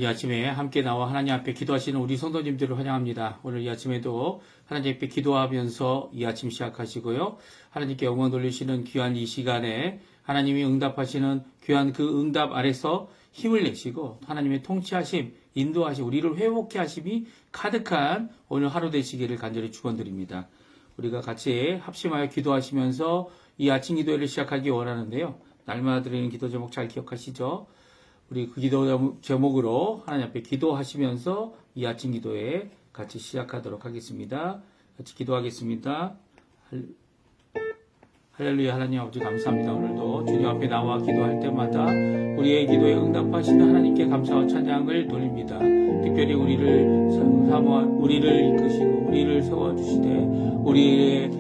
아침에 함께 나와 하나님 앞에 기도하시는 우리 성도님들을 환영합니다. 오늘 이 아침에도 하나님 앞에 기도하면서 이 아침 시작하시고요. 하나님께 영광 돌리시는 귀한 이 시간에 하나님이 응답하시는 귀한 그 응답 아래서 힘을 내시고 하나님의 통치하심, 인도하심, 우리를 회복케 하심이 가득한 오늘 하루 되시기를 간절히 축원드립니다. 우리가 같이 합심하여 기도하시면서 이 아침 기도회를 시작하기 원하는데요. 날마다 드리는 기도 제목 잘 기억하시죠? 우리 그 기도 제목으로 하나님 앞에 기도하시면서 이 아침 기도회 같이 시작하도록 하겠습니다. 같이 기도하겠습니다. 할렐루야. 하나님 아버지 감사합니다. 오늘도 주님 앞에 나와 기도할 때마다 우리의 기도에 응답하시는 하나님께 감사와 찬양을 돌립니다. 특별히 우리를 이끄시고 우리를 세워주시되 우리의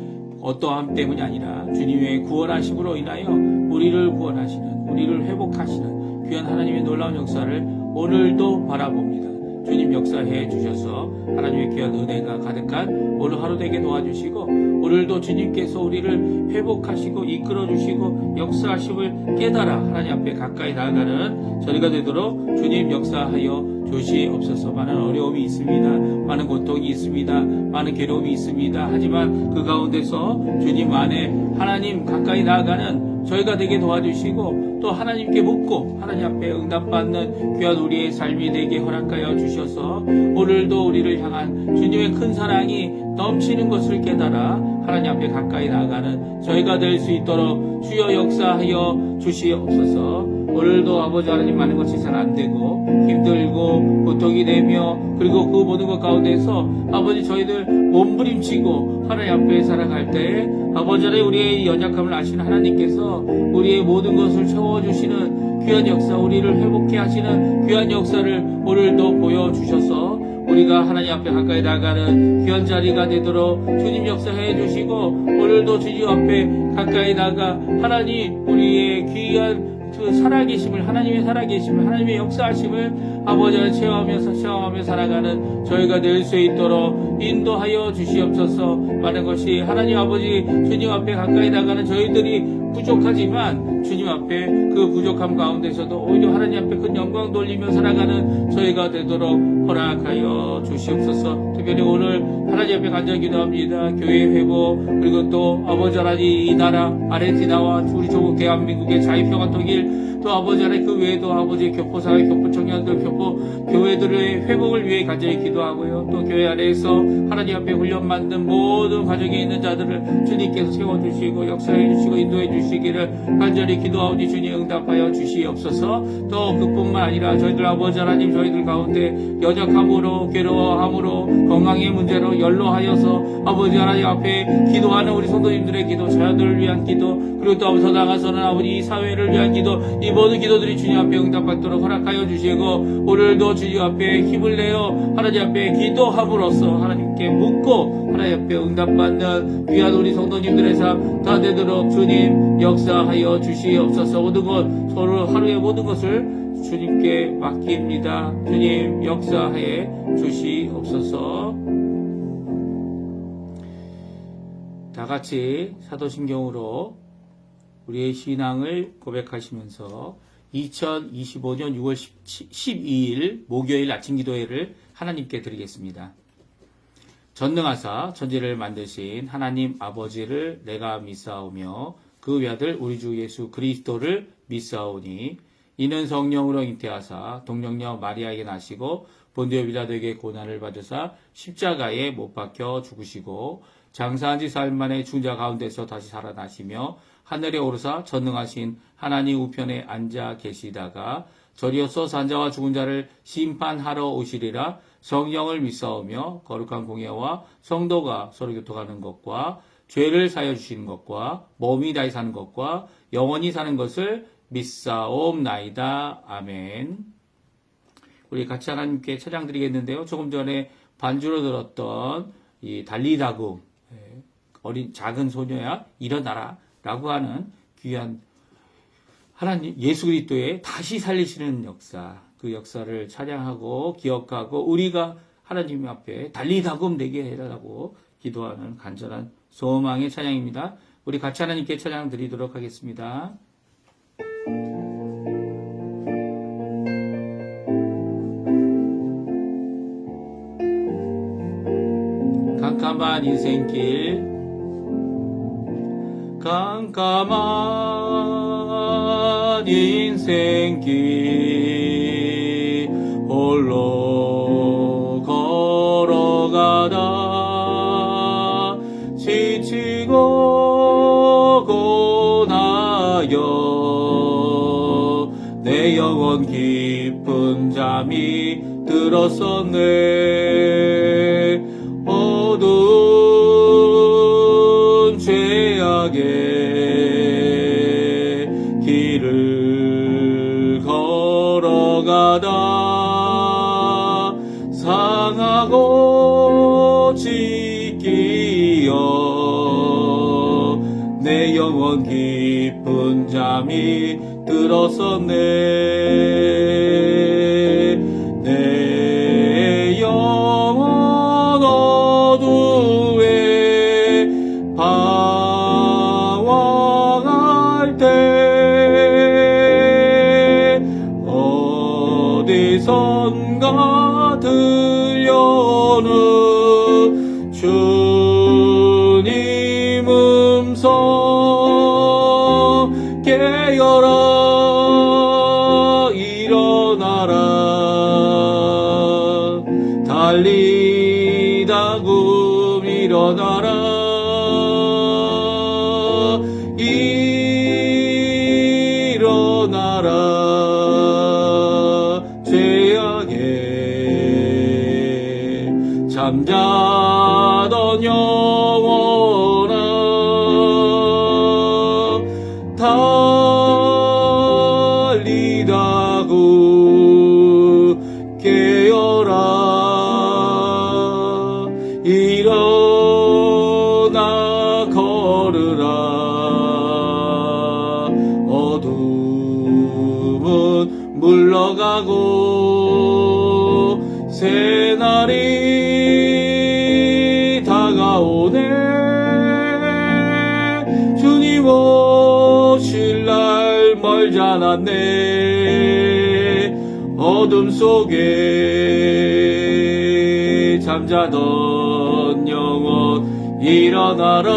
어떠함 때문이 아니라 주님의 구원하심으로 인하여 우리를 구원하시는, 우리를 회복하시는 귀한 하나님의 놀라운 역사를 오늘도 바라봅니다. 주님 역사해 주셔서 하나님의 귀한 은혜가 가득한 오늘 하루 되게 도와주시고 오늘도 주님께서 우리를 회복하시고 이끌어주시고 역사하심을 깨달아 하나님 앞에 가까이 나아가는 저희가 되도록 주님 역사하여 주시옵소서. 많은 어려움이 있습니다. 많은 고통이 있습니다. 많은 괴로움이 있습니다. 하지만 그 가운데서 주님 안에 하나님 가까이 나아가는 저희가 되게 도와주시고 또 하나님께 묻고 하나님 앞에 응답받는 귀한 우리의 삶이 되게 허락하여 주셔서 오늘도 우리를 향한 주님의 큰 사랑이 넘치는 것을 깨달아 하나님 앞에 가까이 나아가는 저희가 될 수 있도록 주여 역사하여 주시옵소서. 오늘도 아버지 하나님 많은 것이 잘 안되고 힘들고 고통이 되며 그리고 그 모든 것 가운데서 아버지 저희들 몸부림치고 하나님 앞에 살아갈 때 아버지 하나님 우리의 연약함을 아시는 하나님께서 우리의 모든 것을 채워주시는 귀한 역사, 우리를 회복해 하시는 귀한 역사를 오늘도 보여주셔서 우리가 하나님 앞에 가까이 나가는 귀한 자리가 되도록 주님 역사해 주시고 오늘도 주님 앞에 가까이 나가 하나님 우리의 귀한 그 살아계심을, 하나님의 살아계심을, 하나님의 역사하심을 아버지를 체험하며 살아가는 저희가 될 수 있도록 인도하여 주시옵소서. 많은 것이 하나님 아버지 주님 앞에 가까이 나가는 저희들이 부족하지만 주님 앞에 그 부족함 가운데서도 오히려 하나님 앞에 큰 영광 돌리며 살아가는 저희가 되도록 허락하여 주시옵소서. 특별히 오늘 하나님 앞에 간절히 기도합니다. 교회 회복 그리고 또 아버지 하나님 이 나라 아르헨티나와 우리 조국 대한민국의 자유평화 통일 또 아버지 하나님 그 외에도 아버지 교포사회 교포 청년들 교회들의 회복을 위해 간절히 기도하고요. 또 교회 안에서 하나님 앞에 훈련받는 모든 과정에 있는 자들을 주님께서 세워주시고 역사해 주시고 인도해 주시기를 간절히 기도하오니 주님 응답하여 주시옵소서. 또 그뿐만 아니라 저희들 아버지 하나님 저희들 가운데 연약함으로 괴로워함으로 건강의 문제로 연로하여서 아버지 하나님 앞에 기도하는 우리 성도님들의 기도 자녀들을 위한 기도 그리고 또 더 나아가서는 아버지 이 사회를 위한 기도 이 모든 기도들이 주님 앞에 응답받도록 허락하여 주시고 오늘도 주님 앞에 힘을 내어 하나님 앞에 기도함으로써 하나님께 묻고 하나님 앞에 응답받는 귀한 우리 성도님들의 삶 다 되도록 주님 역사하여 주시옵소서. 모든 것 서로 하루의 모든 것을 주님께 맡깁니다. 주님 역사해 주시옵소서. 다 같이 사도신경으로 우리의 신앙을 고백하시면서 2025년 6월 12일 목요일 아침 기도회를 하나님께 드리겠습니다. 전능하사 천지를 만드신 하나님 아버지를 내가 믿사오며 그 외아들 우리 주 예수 그리스도를 믿사오니 이는 성령으로 잉태하사 동정녀 마리아에게 나시고 본디오 빌라도에게 고난을 받으사 십자가에 못 박혀 죽으시고 장사한 지 사흘 만에 죽은 자 가운데서 다시 살아나시며 하늘에 오르사 전능하신 하나님 우편에 앉아 계시다가 저리어서 산자와 죽은 자를 심판하러 오시리라. 성령을 믿사오며 거룩한 공예와 성도가 서로 교통하는 것과 죄를 사여 주시는 것과 몸이 다시 사는 것과 영원히 사는 것을 믿사옵나이다. 아멘. 우리 같이 하나님께 찬양 드리겠는데요. 조금 전에 반주로 들었던 이 달리다금 어린 작은 소녀야 일어나라 라고 하는 귀한 하나님 예수 그리스도의 다시 살리시는 역사, 그 역사를 찬양하고 기억하고 우리가 하나님 앞에 달리다금 되게 해달라고 기도하는 간절한 소망의 찬양입니다. 우리 같이 하나님께 찬양 드리도록 하겠습니다. 캄캄한 인생길 깜깜한 인생길 홀로 걸어가다 지치고 고나여 내 영혼 깊은 잠이 들었었네. 어두운 죄악의 길을 걸어가다 상하고 찢기어 내 영혼 깊은 잠이 들었었네. 내 영혼 어두에 방황할 때 어디선가 들려오는 주님 음성 깨어라 일어나라 달리다 금 일어나라 일어나라 죄악에 잠자던 영혼아 달리다 구 깨어라 일어나 걸으라 어둠은 물러가고 새날이 다가오네. 주님 오실 날 멀지 않았네. 어둠 속에 잠자던 영혼 일어나라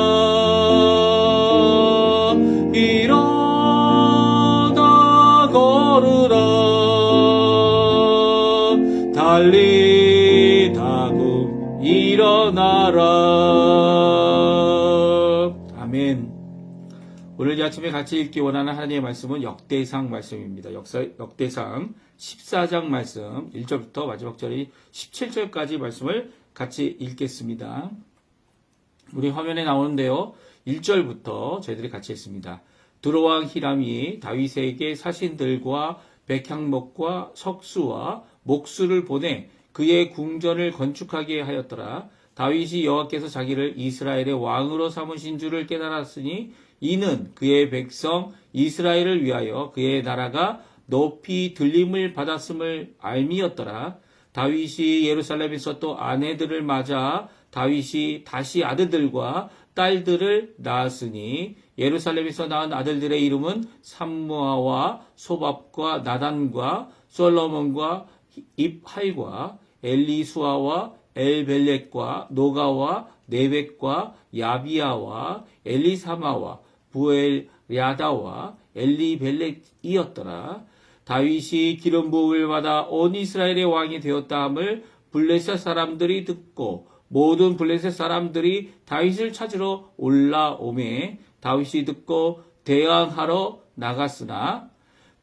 일어나 걸으라 달리다구 일어나라. 아멘. 오늘 이 아침에 같이 읽기 원하는 하나님의 말씀은 역대상 말씀입니다. 역대상 14장 말씀 1절부터 마지막 절이 17절까지 말씀을 같이 읽겠습니다. 우리 화면에 나오는데요. 1절부터 저희들이 같이 했습니다. 두로왕 히람이 다윗에게 사신들과 백향목과 석수와 목수를 보내 그의 궁전을 건축하게 하였더라. 다윗이 여호와께서 자기를 이스라엘의 왕으로 삼으신 줄을 깨달았으니 이는 그의 백성 이스라엘을 위하여 그의 나라가 높이 들림을 받았음을 알미였더라. 다윗이 예루살렘에서 또 아내들을 맞아 다윗이 다시 아들들과 딸들을 낳았으니 예루살렘에서 낳은 아들들의 이름은 삼무아와 소밥과 나단과 솔로몬과 입할과 엘리수아와 엘벨렛과 노가와 네벡과 야비아와 엘리사마와 부엘야다와 엘리벨렛이었더라. 다윗이 기름 부음을 받아 온 이스라엘의 왕이 되었다 함을 블레셋 사람들이 듣고 모든 블레셋 사람들이 다윗을 찾으러 올라오매 다윗이 듣고 대항하러 나갔으나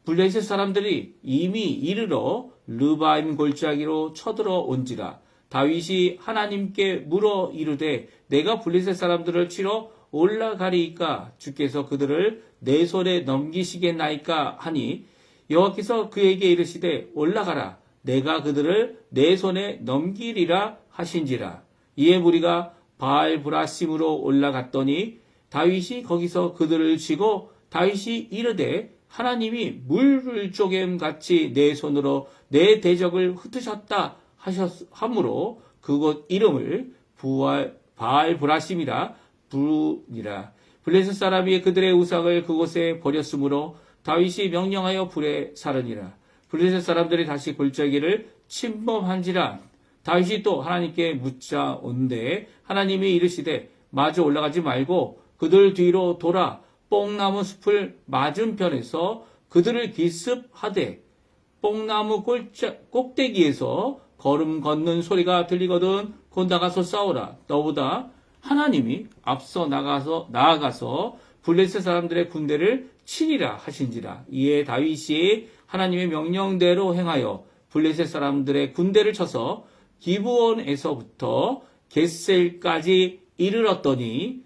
블레셋 사람들이 이미 이르러 르바임 골짜기로 쳐들어 온지라. 다윗이 하나님께 물어 이르되 내가 블레셋 사람들을 치러 올라가리이까 주께서 그들을 내 손에 넘기시겠나이까 하니 여호와께서 그에게 이르시되 올라가라 내가 그들을 내 손에 넘기리라 하신지라. 이에 무리가 바알 브라심으로 올라갔더니 다윗이 거기서 그들을 치고 다윗이 이르되 하나님이 물을 쪼개음 같이 내 손으로 내 대적을 흩으셨다 하므로 그곳 이름을 바알 브라심이라 부르니라. 블레셋 사람이 그들의 우상을 그곳에 버렸으므로 다윗이 명령하여 불에 사르니라. 블레셋 사람들이 다시 골짜기를 침범한지라. 다윗이 또 하나님께 묻자온데 하나님이 이르시되 마주 올라가지 말고 그들 뒤로 돌아 뽕나무 숲을 맞은편에서 그들을 기습하되 뽕나무 꼭대기에서 걸음 걷는 소리가 들리거든 곧 나가서 싸우라. 너보다 하나님이 앞서 나아가서 블레셋 사람들의 군대를 치리라 하신지라. 이에 다윗이 하나님의 명령대로 행하여 블레셋 사람들의 군대를 쳐서 기브온에서부터 겟셀까지 이르렀더니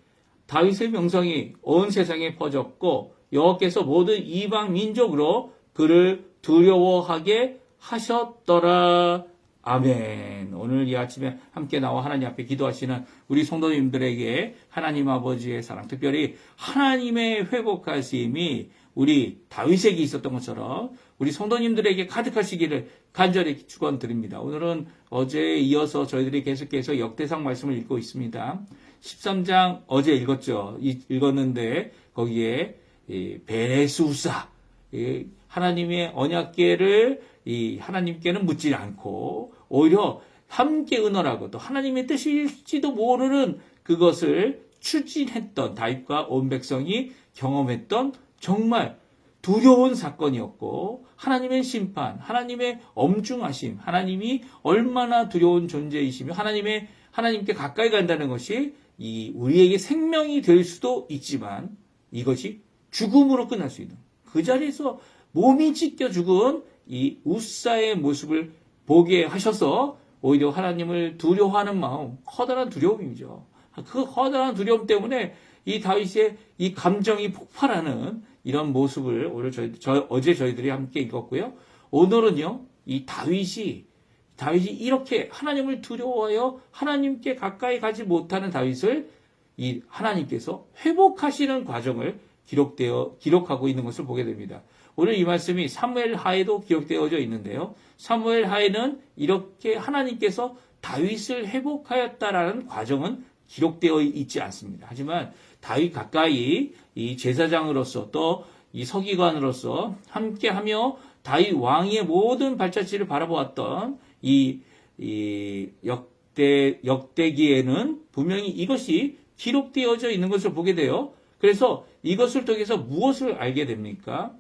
다윗의 명성이 온 세상에 퍼졌고 여호와께서 모든 이방 민족으로 그를 두려워하게 하셨더라. 아멘. 오늘 이 아침에 함께 나와 하나님 앞에 기도하시는 우리 성도님들에게 하나님 아버지의 사랑, 특별히 하나님의 회복하심이 우리 다윗에게 있었던 것처럼 우리 성도님들에게 가득하시기를 간절히 축원드립니다. 오늘은 어제에 이어서 저희들이 계속해서 역대상 말씀을 읽고 있습니다. 13장 어제 읽었는데 거기에 베레수사 하나님의 언약궤를 하나님께는 묻지 않고 오히려 함께 의논하고 또 하나님의 뜻일지도 모르는 그것을 추진했던 다윗과 온 백성이 경험했던 정말 두려운 사건이었고 하나님의 심판, 하나님의 엄중하심, 하나님이 얼마나 두려운 존재이시며 하나님께 가까이 간다는 것이 우리에게 생명이 될 수도 있지만 이것이 죽음으로 끝날 수 있는 그 자리에서 몸이 찢겨 죽은 이 우사의 모습을 보게 하셔서 오히려 하나님을 두려워하는 마음, 커다란 두려움이죠. 그 커다란 두려움 때문에 이 다윗의 이 감정이 폭발하는 이런 모습을 오늘 어제 저희들이 함께 읽었고요. 오늘은요, 이 다윗이 이렇게 하나님을 두려워하여 하나님께 가까이 가지 못하는 다윗을 이 하나님께서 회복하시는 과정을 기록하고 있는 것을 보게 됩니다. 오늘 이 말씀이 사무엘 하에도 기록되어져 있는데요. 사무엘 하에는 이렇게 하나님께서 다윗을 회복하였다라는 과정은 기록되어 있지 않습니다. 하지만 다윗 가까이 이 제사장으로서 또 이 서기관으로서 함께하며 다윗 왕의 모든 발자취를 바라보았던 이 역대기에는 분명히 이것이 기록되어져 있는 것을 보게 돼요. 그래서 이것을 통해서 무엇을 알게 됩니까?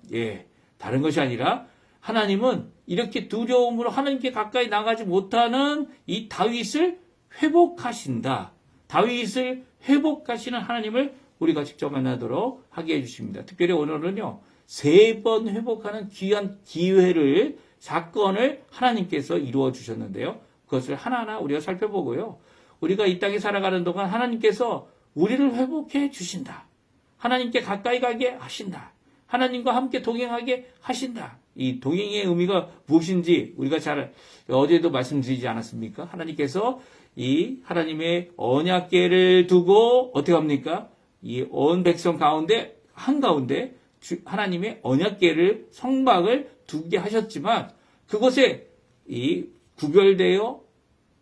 다른 것이 아니라 하나님은 이렇게 두려움으로 하나님께 가까이 나가지 못하는 이 다윗을 회복하신다. 다윗을 회복하시는 하나님을 우리가 직접 만나도록 하게 해주십니다. 특별히 오늘은요, 3번 회복하는 귀한 사건을 하나님께서 이루어 주셨는데요. 그것을 하나하나 우리가 살펴보고요. 우리가 이 땅에 살아가는 동안 하나님께서 우리를 회복해 주신다. 하나님께 가까이 가게 하신다. 하나님과 함께 동행하게 하신다. 이 동행의 의미가 무엇인지 우리가 어제도 말씀드리지 않았습니까? 하나님께서 이 하나님의 언약궤를 두고 어떻게 합니까? 이 온 백성 가운데 한가운데 하나님의 언약궤를 성막을 두게 하셨지만 그것에 이 구별되어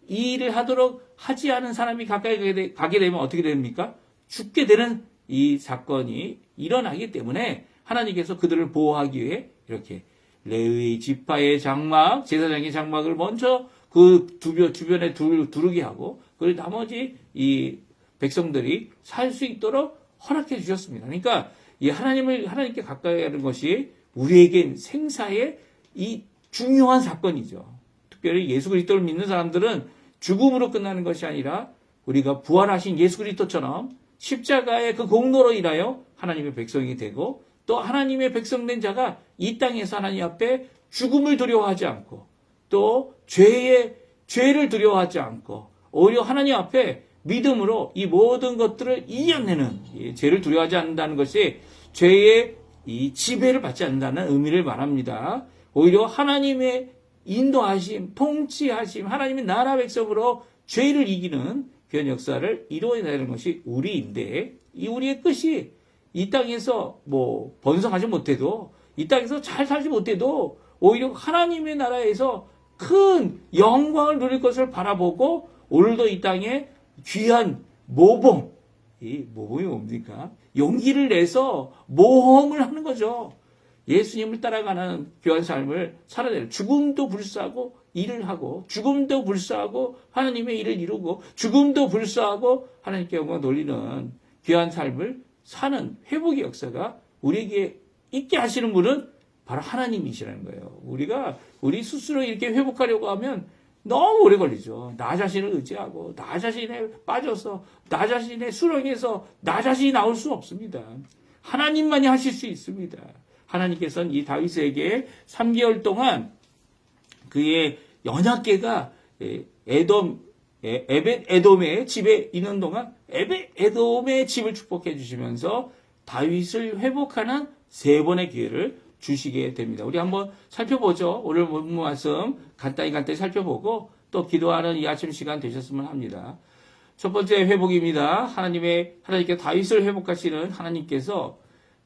이 일을 하도록 하지 않은 사람이 가까이 가게 되면 어떻게 됩니까? 죽게 되는 이 사건이 일어나기 때문에 하나님께서 그들을 보호하기 위해 이렇게 레위 지파의 장막, 제사장의 장막을 먼저 그 주변에 두르게 하고 그리고 나머지 이 백성들이 살 수 있도록 허락해 주셨습니다. 그러니까 이 하나님께 가까이 하는 것이 우리에겐 생사의 이 중요한 사건이죠. 특별히 예수 그리스도를 믿는 사람들은 죽음으로 끝나는 것이 아니라 우리가 부활하신 예수 그리스도처럼 십자가의 그 공로로 인하여 하나님의 백성이 되고 또 하나님의 백성된 자가 이 땅에서 하나님 앞에 죽음을 두려워하지 않고 또 죄를 두려워하지 않고 오히려 하나님 앞에 믿음으로 이 모든 것들을 이겨내는 죄를 두려워하지 않는다는 것이 죄의 이 지배를 받지 않는다는 의미를 말합니다. 오히려 하나님의 인도하심, 통치하심, 하나님의 나라 백성으로 죄를 이기는 그런 역사를 이루어내는 것이 우리인데 이 우리의 끝이 이 땅에서 번성하지 못해도 이 땅에서 잘 살지 못해도 오히려 하나님의 나라에서 큰 영광을 누릴 것을 바라보고 오늘도 이 땅에 귀한 모범, 이 모범이 뭡니까? 용기를 내서 모험을 하는 거죠. 예수님을 따라가는 귀한 삶을 살아내는 죽음도 불사하고 일을 하고 죽음도 불사하고 하나님의 일을 이루고 죽음도 불사하고 하나님께 영광 돌리는 귀한 삶을 사는 회복의 역사가 우리에게 있게 하시는 분은 바로 하나님이시라는 거예요. 우리가 우리 스스로 이렇게 회복하려고 하면 너무 오래 걸리죠. 나 자신을 의지하고 나 자신에 빠져서 나 자신의 수렁에서 나 자신이 나올 수 없습니다. 하나님만이 하실 수 있습니다. 하나님께서는 이 다윗에게 3개월 동안 그의 연약계가 에벳 에돔의 집에 있는 동안 에벳 에돔의 집을 축복해 주시면서 다윗을 회복하는 3번의 기회를 주시게 됩니다. 우리 한번 살펴보죠. 오늘 본문 말씀 간단히 살펴보고 또 기도하는 이 아침 시간 되셨으면 합니다. 첫 번째 회복입니다. 하나님께 다윗을 회복하시는 하나님께서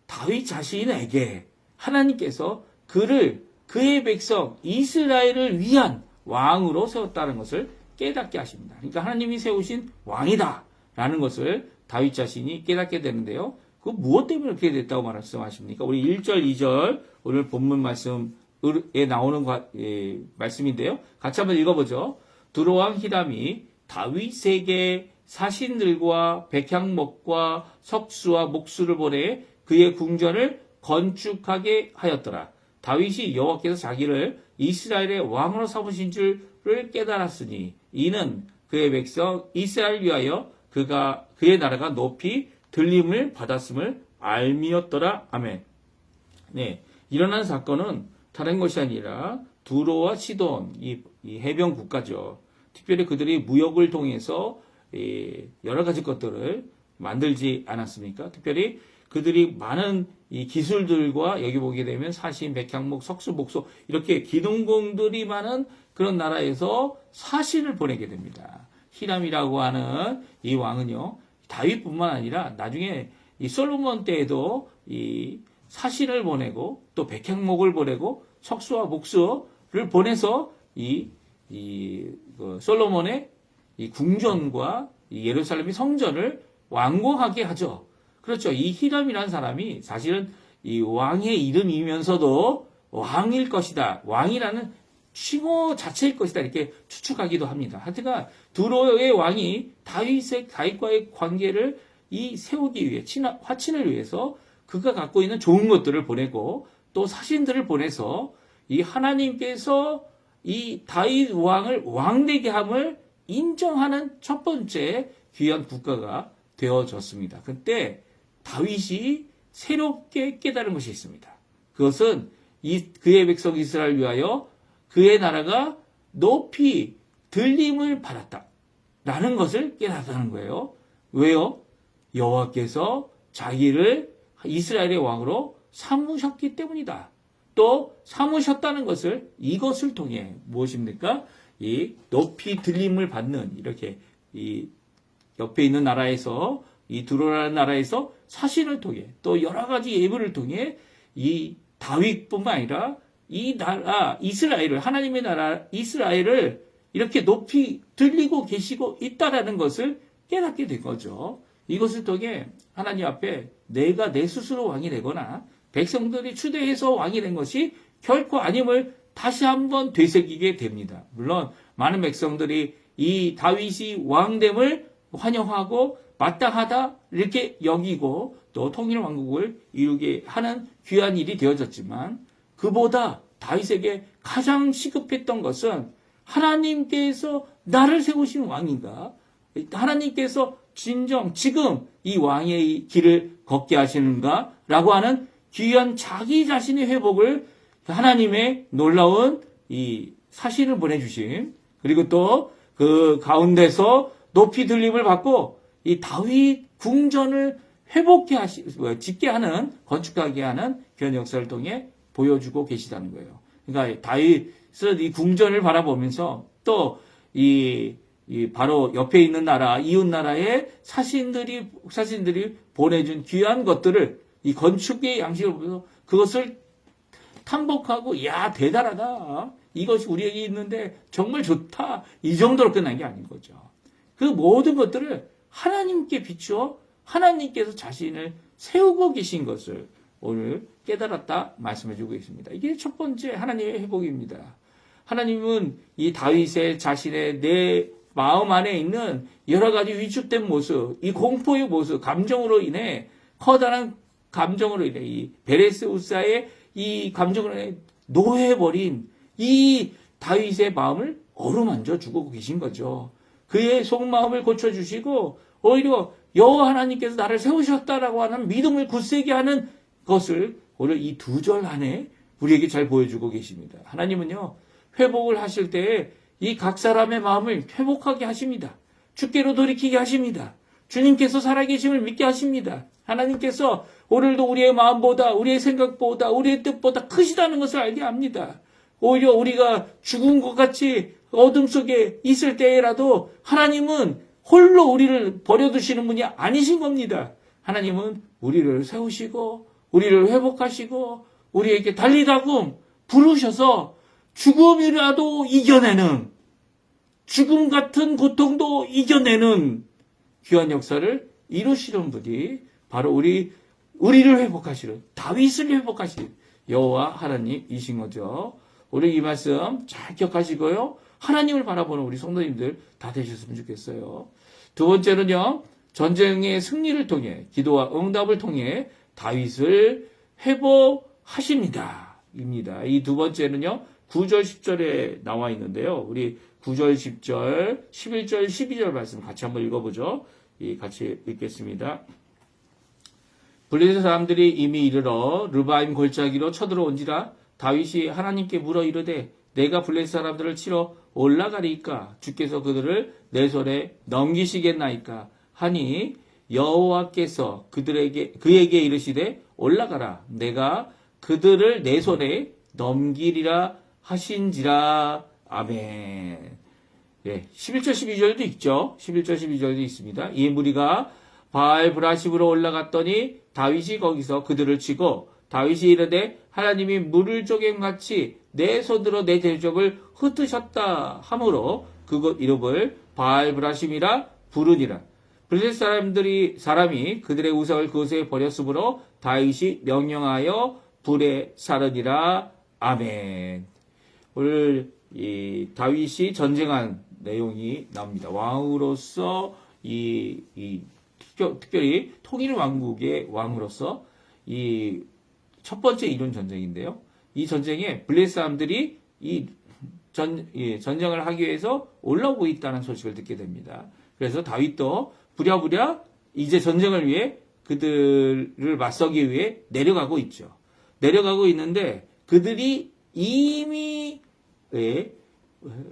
다윗 자신에게 하나님께서 그의 백성 이스라엘을 위한 왕으로 세웠다는 것을 깨닫게 하십니다. 그러니까 하나님이 세우신 왕이다라는 것을 다윗 자신이 깨닫게 되는데요. 그 무엇 때문에 그렇게 됐다고 말씀하십니까? 우리 1절, 2절 오늘 본문 말씀에 나오는 말씀인데요. 같이 한번 읽어보죠. 두로왕 히람이 다윗에게 사신들과 백향목과 석수와 목수를 보내 그의 궁전을 건축하게 하였더라. 다윗이 여호와께서 자기를 이스라엘의 왕으로 삼으신 줄을 깨달았으니 이는 그의 백성 이스라엘을 위하여 그의 나라가 높이 들림을 받았음을 알미였더라. 아멘. 네, 일어난 사건은 다른 것이 아니라 두로와 시돈 이 해변 국가죠. 특별히 그들이 무역을 통해서 여러 가지 것들을 만들지 않았습니까? 특별히 그들이 많은 이 기술들과 여기 보게 되면 사신, 백향목, 석수, 목소 이렇게 기둥공들이 많은 그런 나라에서 사신을 보내게 됩니다. 히람이라고 하는 이 왕은요, 다윗뿐만 아니라 나중에 이 솔로몬 때에도 이 사신을 보내고 또 백향목을 보내고 석수와 목수를 보내서 솔로몬의 이 궁전과 이 예루살렘의 성전을 완공하게 하죠. 그렇죠. 이 히람이라는 사람이 사실은 이 왕의 이름이면서도 왕일 것이다. 왕이라는 칭호 자체일 것이다. 이렇게 추측하기도 합니다. 하여튼간 두로의 왕이 다윗과의 관계를 세우기 위해 화친을 위해서 그가 갖고 있는 좋은 것들을 보내고 또 사신들을 보내서 이 하나님께서 이 다윗 왕을 왕되게 함을 인정하는 첫 번째 귀한 국가가 되어졌습니다. 그때 다윗이 새롭게 깨달은 것이 있습니다. 그것은 그의 백성 이스라엘을 위하여 그의 나라가 높이 들림을 받았다. 라는 것을 깨닫다는 거예요. 왜요? 여호와께서 자기를 이스라엘의 왕으로 삼으셨기 때문이다. 또 삼으셨다는 것을 이것을 통해 무엇입니까? 이 높이 들림을 받는 이렇게 이 옆에 있는 나라에서 이 두로라는 나라에서 사신을 통해 또 여러 가지 예물을 통해 이 다윗뿐만 아니라 이 나라 이스라엘을 하나님의 나라 이스라엘을 이렇게 높이 들리고 계시고 있다라는 것을 깨닫게 된 거죠. 이것을 통해 하나님 앞에 내가 내 스스로 왕이 되거나 백성들이 추대해서 왕이 된 것이 결코 아님을 다시 한번 되새기게 됩니다. 물론 많은 백성들이 이 다윗이 왕됨을 환영하고 마땅하다 이렇게 여기고 또 통일 왕국을 이루게 하는 귀한 일이 되어졌지만 그보다 다윗에게 가장 시급했던 것은 하나님께서 나를 세우신 왕인가? 하나님께서 진정 지금 이 왕의 길을 걷게 하시는가? 라고 하는 귀한 자기 자신의 회복을 하나님의 놀라운 이 사실을 보내주심 그리고 또 그 가운데서 높이 들림을 받고 이 다윗 궁전을 짓게 하는 건축하게 하는 그런 역사를 통해 보여주고 계시다는 거예요. 그러니까 다윗은 이 궁전을 바라보면서 또 바로 옆에 있는 나라 이웃 나라의 사신들이 보내준 귀한 것들을 이 건축의 양식을 보면서 그것을 탐복하고 야 대단하다 이것이 우리에게 있는데 정말 좋다 이 정도로 끝난 게 아닌 거죠. 그 모든 것들을 하나님께 비추어 하나님께서 자신을 세우고 계신 것을 오늘 깨달았다 말씀해 주고 있습니다. 이게 첫 번째 하나님의 회복입니다. 하나님은 이 다윗의 자신의 내 마음 안에 있는 여러 가지 위축된 모습, 이 공포의 모습, 감정으로 인해 커다란 감정으로 인해 이 베레스 우사의 이 감정으로 인해 노해버린 이 다윗의 마음을 어루만져 주고 계신 거죠. 그의 속마음을 고쳐주시고 오히려 여호와 하나님께서 나를 세우셨다라고 하는 믿음을 굳세게 하는 것을 오늘 이 2절 안에 우리에게 잘 보여주고 계십니다. 하나님은요, 회복을 하실 때에 이 각 사람의 마음을 회복하게 하십니다. 주께로 돌이키게 하십니다. 주님께서 살아계심을 믿게 하십니다. 하나님께서 오늘도 우리의 마음보다, 우리의 생각보다, 우리의 뜻보다 크시다는 것을 알게 합니다. 오히려 우리가 죽은 것 같이 어둠 속에 있을 때라도 하나님은 홀로 우리를 버려두시는 분이 아니신 겁니다. 하나님은 우리를 세우시고 우리를 회복하시고 우리에게 달리다금 부르셔서 죽음이라도 이겨내는, 죽음 같은 고통도 이겨내는 귀한 역사를 이루시는 분이 바로 우리를 회복하시는, 다윗을 회복하시는 여호와 하나님이신 거죠. 우리 이 말씀 잘 기억하시고요. 하나님을 바라보는 우리 성도님들 다 되셨으면 좋겠어요. 두 번째는요, 전쟁의 승리를 통해, 기도와 응답을 통해 다윗을 회복하십니다. 입니다. 이 두 번째는요, 9절, 10절에 나와 있는데요. 우리 9절, 10절, 11절, 12절 말씀 같이 한번 읽어보죠. 같이 읽겠습니다. 블레셋 사람들이 이미 이르러 르바임 골짜기로 쳐들어온지라 다윗이 하나님께 물어 이르되 내가 블레셋 사람들을 치러 올라가리이까 주께서 그들을 내 손에 넘기시겠나이까 하니 여호와께서 그에게 이르시되 올라가라 내가 그들을 내 손에 넘기리라 하신지라. 아멘. 예, 11절 12절도 있죠. 11절 12절도 있습니다. 이 무리가 바알 브라심으로 올라갔더니 다윗이 거기서 그들을 치고 다윗이 이르되 하나님이 물을 쪼개같이 내 손으로 내 대적을 흩으셨다 하므로 그곳 이름을 바알 브라심이라 부르니라. 블레셋 사람이 그들의 우상을 그곳에 버렸으므로 다윗이 명령하여 불에 사르니라. 아멘. 오늘 이 다윗이 전쟁한 내용이 나옵니다. 왕으로서 특별히 통일 왕국의 왕으로서 이 첫 번째 이룬 전쟁인데요. 이 전쟁에 블레셋 사람들이 전쟁을 하기 위해서 올라오고 있다는 소식을 듣게 됩니다. 그래서 다윗도 부랴부랴 이제 전쟁을 위해 그들을 맞서기 위해 내려가고 있죠. 내려가고 있는데 그들이 이미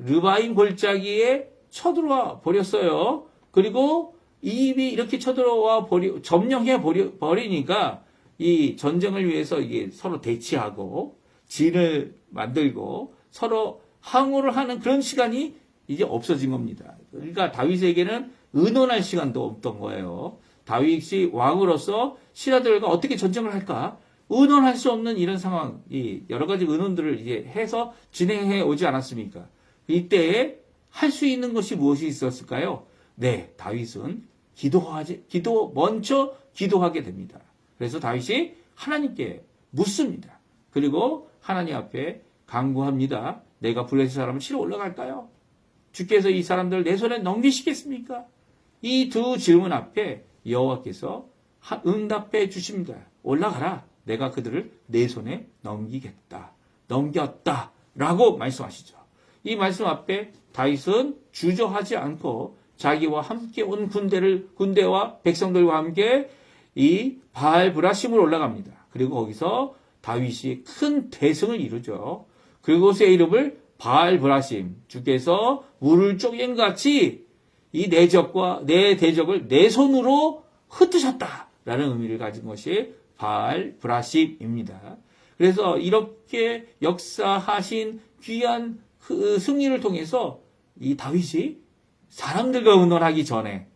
르바임 골짜기에 쳐들어와 버렸어요. 그리고 이미 이렇게 쳐들어와 점령해 버리니까 이 전쟁을 위해서 이게 서로 대치하고 진을 만들고 서로 항우를 하는 그런 시간이 이제 없어진 겁니다. 그러니까 다윗에게는 의논할 시간도 없던 거예요. 다윗이 왕으로서 신하들과 어떻게 전쟁을 할까? 의논할 수 없는 이런 상황, 여러 가지 의논들을 이제 해서 진행해 오지 않았습니까? 이때에 할 수 있는 것이 무엇이 있었을까요? 네, 다윗은 먼저 기도하게 됩니다. 그래서 다윗이 하나님께 묻습니다. 그리고 하나님 앞에 간구합니다. 내가 블레셋 사람을 치러 올라갈까요? 주께서 이 사람들을 내 손에 넘기시겠습니까? 이 두 질문 앞에 여호와께서 응답해 주십니다. 올라가라. 내가 그들을 내 손에 넘겼다. 라고 말씀하시죠. 이 말씀 앞에 다윗은 주저하지 않고 자기와 함께 온 군대와 백성들과 함께 이 바알 브라심으로 올라갑니다. 그리고 거기서 다윗이 큰 대승을 이루죠. 그곳의 이름을 바알 브라심, 주께서 물을 쪼갠 같이 이 내 대적을 내 손으로 흩으셨다라는 의미를 가진 것이 바알 브라심입니다. 그래서 이렇게 역사하신 귀한 그 승리를 통해서 이 다윗이 사람들과 의논하기 전에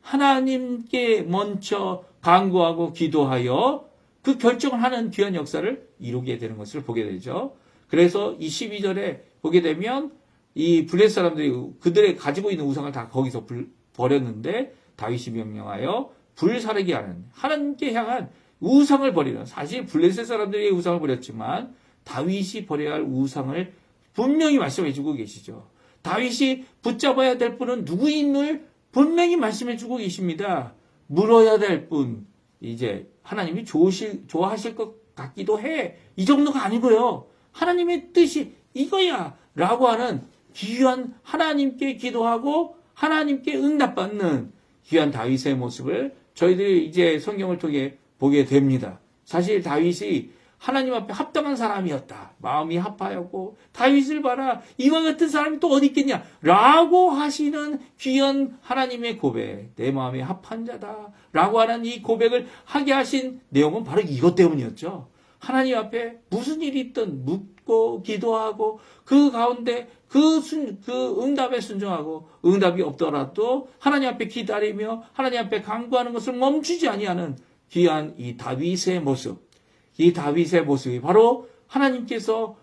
하나님께 먼저 간구하고 기도하여 그 결정을 하는 귀한 역사를 이루게 되는 것을 보게 되죠. 그래서 이 12절에 보게 되면 이 블레셋 사람들이 그들의 가지고 있는 우상을 다 거기서 버렸는데 다윗이 명령하여 불사르게 하는, 하나님께 향한 우상을 버리는, 사실 블레셋 사람들이 우상을 버렸지만 다윗이 버려야 할 우상을 분명히 말씀해주고 계시죠. 다윗이 붙잡아야 될 분은 누구인을 분명히 말씀해주고 계십니다. 물어야 될 분, 이제 하나님이 좋아하실 것 같기도 해. 이 정도가 아니고요. 하나님의 뜻이 이거야 라고 하는 귀한 하나님께 기도하고 하나님께 응답받는 귀한 다윗의 모습을 저희들이 이제 성경을 통해 보게 됩니다. 사실 다윗이 하나님 앞에 합당한 사람이었다. 마음이 합하였고 다윗을 봐라. 이와 같은 사람이 또 어디 있겠냐. 라고 하시는 귀한 하나님의 고백. 내 마음에 합한 자다. 라고 하는 이 고백을 하게 하신 내용은 바로 이것 때문이었죠. 하나님 앞에 무슨 일이 있든 묻고 기도하고 그 가운데 그 응답에 순종하고 응답이 없더라도 하나님 앞에 기다리며 하나님 앞에 간구하는 것을 멈추지 아니하는 귀한 이 다윗의 모습. 이 다윗의 모습이 바로 하나님께서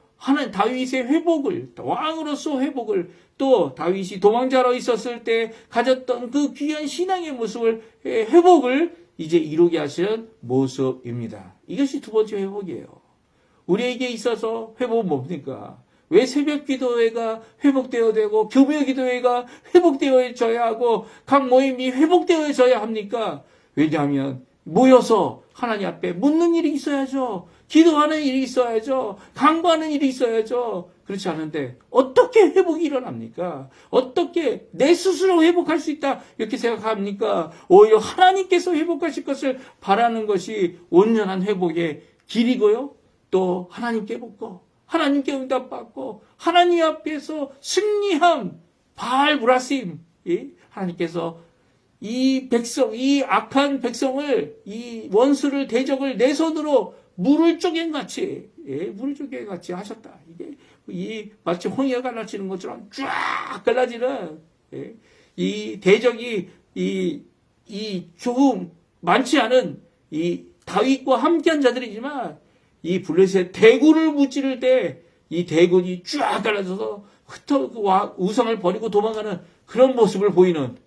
다윗의 회복을, 왕으로서 회복을, 또 다윗이 도망자로 있었을 때 가졌던 그 귀한 신앙의 모습을, 회복을 이제 이루게 하시는 모습입니다. 이것이 두 번째 회복이에요. 우리에게 있어서 회복은 뭡니까? 왜 새벽 기도회가 회복되어야 되고 교회 기도회가 회복되어져야 하고 각 모임이 회복되어져야 합니까? 왜냐하면 모여서 하나님 앞에 묻는 일이 있어야죠. 기도하는 일이 있어야죠. 간구하는 일이 있어야죠. 그렇지 않은데 어떻게 회복이 일어납니까? 어떻게 내 스스로 회복할 수 있다 이렇게 생각합니까? 오히려 하나님께서 회복하실 것을 바라는 것이 온전한 회복의 길이고요. 또 하나님께 묻고 하나님께 응답받고 하나님 앞에서 승리함 바알브라심 하나님께서 이 백성, 이 악한 백성을, 이 원수를, 대적을 내 손으로 물을 쪼갠같이, 물을 쪼갠같이 하셨다. 이게, 마치 홍해가 갈라지는 것처럼 쫙 갈라지는, 이 대적이, 조금 많지 않은 이 다윗과 함께한 자들이지만, 이 블레셋 대군을 무찌를 때, 이 대군이 쫙 갈라져서 우상을 버리고 도망가는 그런 모습을 보이는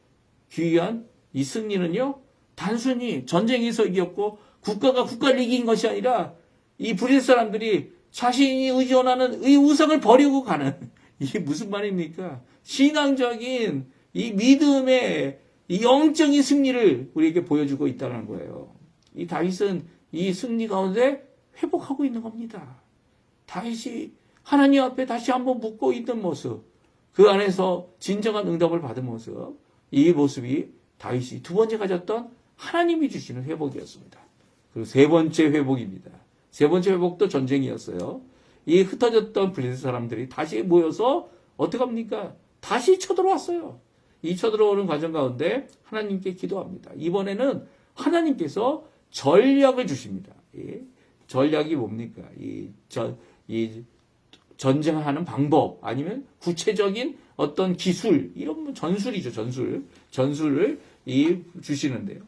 귀한 이 승리는요, 단순히 전쟁에서 이겼고 국가가 국가를 이긴 것이 아니라 이 블레셋 사람들이 자신이 의존하는 이 우상을 버리고 가는 이게 무슨 말입니까? 신앙적인 이 믿음의 이 영적인 승리를 우리에게 보여주고 있다는 거예요. 이 다윗은 이 승리 가운데 회복하고 있는 겁니다. 다윗이 하나님 앞에 다시 한번 묻고 있는 모습, 그 안에서 진정한 응답을 받은 모습, 이 모습이 다윗이 두 번째 가졌던 하나님이 주시는 회복이었습니다. 그리고 세 번째 회복입니다. 세 번째 회복도 전쟁이었어요. 이 흩어졌던 블레셋 사람들이 다시 모여서 어떻게 합니까? 다시 쳐들어왔어요. 이 쳐들어오는 과정 가운데 하나님께 기도합니다. 이번에는 하나님께서 전략을 주십니다. 전략이 뭡니까? 이 전쟁하는 방법 아니면 구체적인 어떤 기술 이런 전술이죠. 전술을 주시는데요.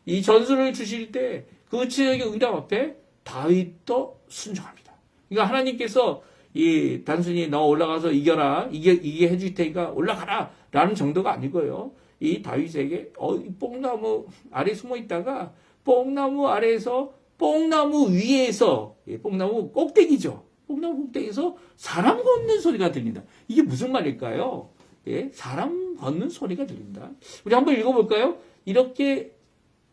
이 전술을 주실 때 그 구체적인 응답 앞에 다윗도 순종합니다. 그러니까 하나님께서 단순히 너 올라가서 이겨라 이게 해줄 테니까 올라가라 라는 정도가 아니고요. 이 다윗에게 뽕나무 아래 숨어 있다가 뽕나무 아래에서 뽕나무 위에서 뽕나무 꼭대기죠. 뽕나무 꼭대기에서 사람 걷는 소리가 들린다. 이게 무슨 말일까요? 사람 걷는 소리가 들린다. 우리 한번 읽어볼까요?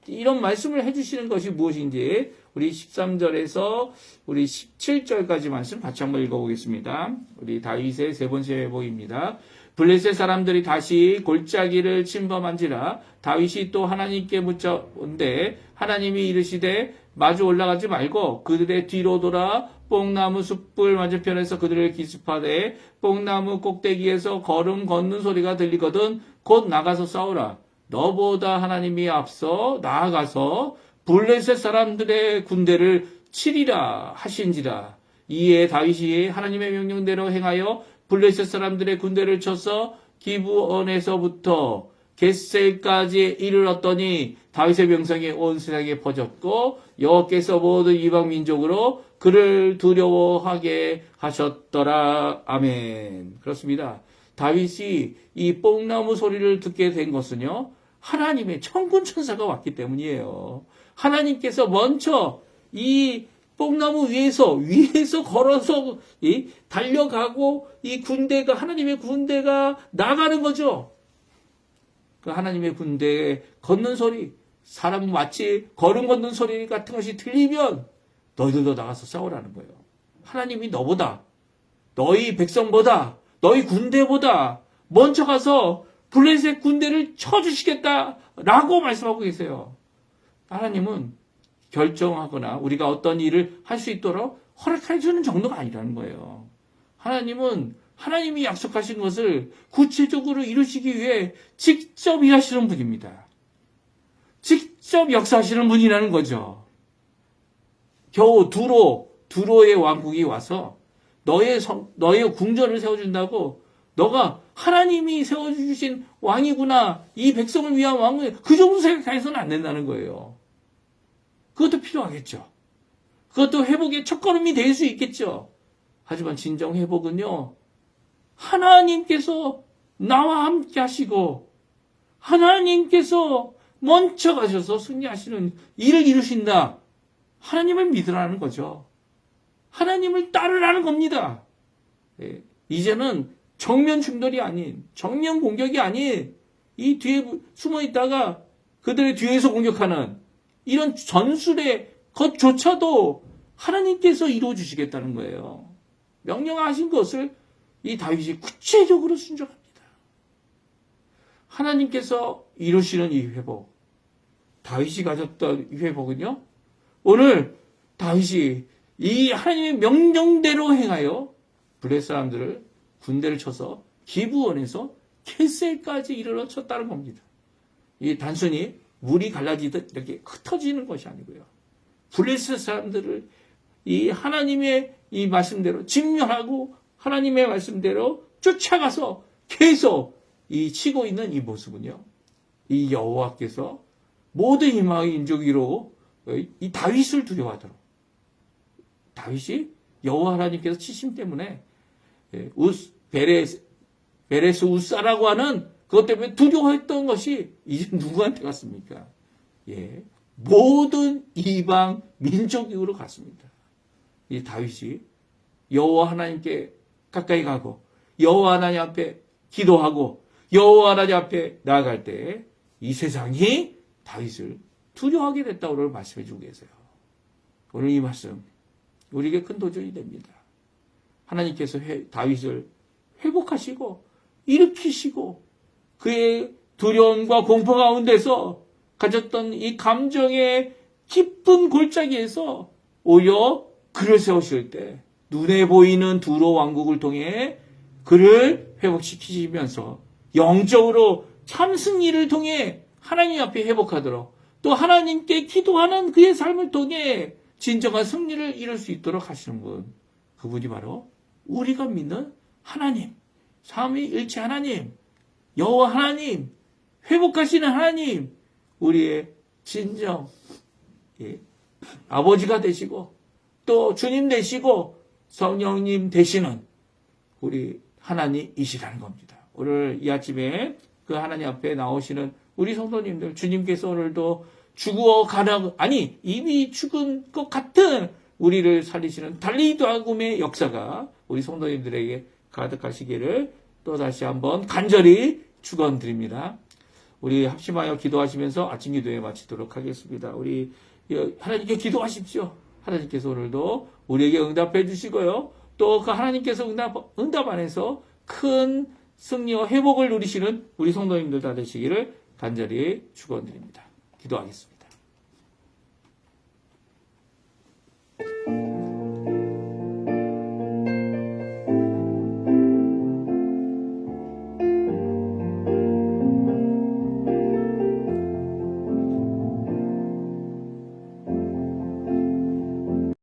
이런 말씀을 해주시는 것이 무엇인지 우리 13절에서 우리 17절까지 말씀 같이 한번 읽어보겠습니다. 우리 다윗의 세 번째 회복입니다. 블레셋 사람들이 다시 골짜기를 침범한지라 다윗이 또 하나님께 묻자온데 하나님이 이르시되 마주 올라가지 말고 그들의 뒤로 돌아 뽕나무 숯불 맞은편에서 그들을 기습하되 뽕나무 꼭대기에서 걸음 걷는 소리가 들리거든 곧 나가서 싸우라. 너보다 하나님이 앞서 나아가서 블레셋 사람들의 군대를 치리라 하신지라. 이에 다윗이 하나님의 명령대로 행하여 블레셋 사람들의 군대를 쳐서 기브온에서부터 겟셀까지 이르렀더니 다윗의 명성이 온 세상에 퍼졌고 여호와께서 모든 이방 민족으로 그를 두려워하게 하셨더라. 아멘. 그렇습니다. 다윗이 이 뽕나무 소리를 듣게 된 것은요, 하나님의 천군 천사가 왔기 때문이에요. 하나님께서 먼저 이 뽕나무 위에서 걸어서 달려가고 이 군대가, 하나님의 군대가 나가는 거죠. 그 하나님의 군대에 걷는 소리, 사람 마치 걸음 걷는 소리 같은 것이 들리면 너희들도 나가서 싸우라는 거예요. 하나님이 너보다, 너희 백성보다, 너희 군대보다 먼저 가서 블레셋 군대를 쳐주시겠다라고 말씀하고 계세요. 하나님은 결정하거나 우리가 어떤 일을 할 수 있도록 허락해 주는 정도가 아니라는 거예요. 하나님은 하나님이 약속하신 것을 구체적으로 이루시기 위해 직접 일하시는 분입니다. 직접 역사하시는 분이라는 거죠. 겨우 두로의 왕국이 와서 너의 궁전을 세워준다고 너가 하나님이 세워주신 왕이구나, 이 백성을 위한 왕은 그 정도 생각해서는 안 된다는 거예요. 그것도 필요하겠죠. 그것도 회복의 첫걸음이 될 수 있겠죠. 하지만 진정 회복은요, 하나님께서 나와 함께 하시고 하나님께서 먼저 가셔서 승리하시는 일을 이루신다. 하나님을 믿으라는 거죠. 하나님을 따르라는 겁니다. 이제는 정면 충돌이 아닌, 정면 공격이 아닌, 이 뒤에 숨어 있다가 그들의 뒤에서 공격하는 이런 전술의 것조차도 하나님께서 이루어 주시겠다는 거예요. 명령하신 것을 이 다윗이 구체적으로 순종합니다. 하나님께서 이루시는 이 회복, 다윗이 가졌던 이 회복은요, 오늘 다윗이 이 하나님의 명령대로 행하여 블레셋 사람들을 군대를 쳐서 기브온에서 겟셀까지 이르러 쳤다는 겁니다. 이 단순히 물이 갈라지듯 이렇게 흩어지는 것이 아니고요. 블레셋 사람들을 이 하나님의 이 말씀대로 직면하고 하나님의 말씀대로 쫓아가서 계속 이 치고 있는 이 모습은요, 이 여호와께서 모든 희망의 인족이로 이 다윗을 두려워하도록, 다윗이 여호와 하나님께서 치심 때문에 베레스 우사라고 하는 그것 때문에 두려워했던 것이 이제 누구한테 갔습니까? 모든 이방 민족으로 갔습니다. 이 다윗이 여호와 하나님께 가까이 가고 여호와 하나님 앞에 기도하고 여호와 하나님 앞에 나아갈 때 이 세상이 다윗을 두려워하게 됐다고 오늘 말씀해 주고 계세요. 오늘 이 말씀 우리에게 큰 도전이 됩니다. 하나님께서 다윗을 회복하시고 일으키시고 그의 두려움과 공포 가운데서 가졌던 이 감정의 깊은 골짜기에서 오히려 그를 세우실 때 눈에 보이는 두로 왕국을 통해 그를 회복시키시면서 영적으로 참 승리를 통해 하나님 앞에 회복하도록, 또 하나님께 기도하는 그의 삶을 통해 진정한 승리를 이룰 수 있도록 하시는 분, 그분이 바로 우리가 믿는 하나님, 삼위일체 하나님, 여호와 하나님, 회복하시는 하나님, 우리의 진정 아버지가 되시고 또 주님 되시고 성령님 되시는 우리 하나님이시라는 겁니다. 오늘 이 아침에 그 하나님 앞에 나오시는 우리 성도님들, 주님께서 오늘도 죽어가나, 아니 이미 죽은 것 같은 우리를 살리시는 달리도아금의 역사가 우리 성도님들에게 가득하시기를 또 다시 한번 간절히 축원드립니다. 우리 합심하여 기도하시면서 아침 기도에 마치도록 하겠습니다. 우리 하나님께 기도하십시오. 하나님께서 오늘도 우리에게 응답해 주시고요. 또 그 하나님께서 응답 안에서 큰 승리와 회복을 누리시는 우리 성도님들 다 되시기를 간절히 축원드립니다. 기도하겠습니다.